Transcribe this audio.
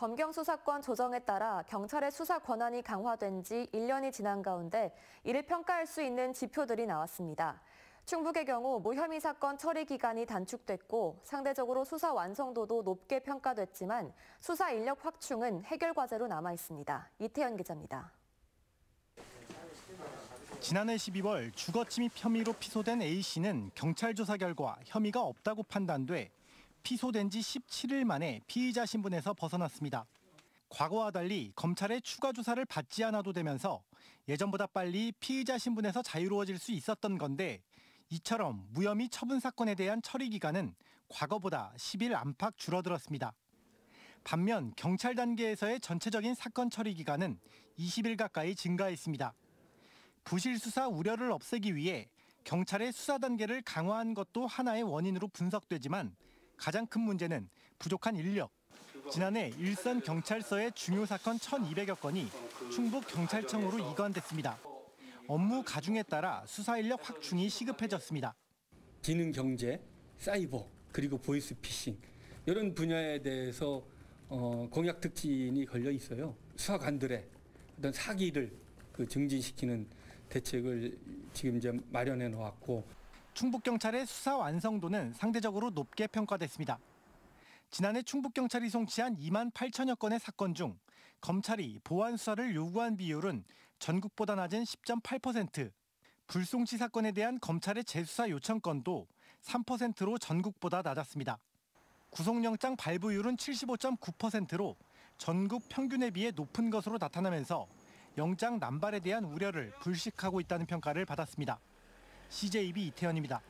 검경 수사권 조정에 따라 경찰의 수사 권한이 강화된 지 1년이 지난 가운데 이를 평가할 수 있는 지표들이 나왔습니다. 충북의 경우 무혐의 사건 처리 기간이 단축됐고 상대적으로 수사 완성도도 높게 평가됐지만 수사 인력 확충은 해결 과제로 남아 있습니다. 이태현 기자입니다. 지난해 12월 주거침입 혐의로 피소된 A씨는 경찰 조사 결과 혐의가 없다고 판단돼 피소된 지 17일 만에 피의자 신분에서 벗어났습니다. 과거와 달리 검찰의 추가 조사를 받지 않아도 되면서 예전보다 빨리 피의자 신분에서 자유로워질 수 있었던 건데 이처럼 무혐의 처분 사건에 대한 처리 기간은 과거보다 10일 안팎 줄어들었습니다. 반면 경찰 단계에서의 전체적인 사건 처리 기간은 20일 가까이 증가했습니다. 부실 수사 우려를 없애기 위해 경찰의 수사 단계를 강화한 것도 하나의 원인으로 분석되지만 가장 큰 문제는 부족한 인력. 지난해 일선 경찰서의 중요 사건 1,200여 건이 충북경찰청으로 이관됐습니다. 업무 가중에 따라 수사 인력 확충이 시급해졌습니다. 지능 경제, 사이버, 그리고 보이스피싱 이런 분야에 대해서 공약 특진이 걸려 있어요. 수사관들의 어떤 사기를 증진시키는 대책을 지금 이제 마련해 놓았고. 충북경찰의 수사 완성도는 상대적으로 높게 평가됐습니다. 지난해 충북경찰이 송치한 2만 8천여 건의 사건 중 검찰이 보완 수사를 요구한 비율은 전국보다 낮은 10.8%, 불송치 사건에 대한 검찰의 재수사 요청 건도 3%로 전국보다 낮았습니다. 구속영장 발부율은 75.9%로 전국 평균에 비해 높은 것으로 나타나면서 영장 남발에 대한 우려를 불식하고 있다는 평가를 받았습니다. CJB 이태현입니다.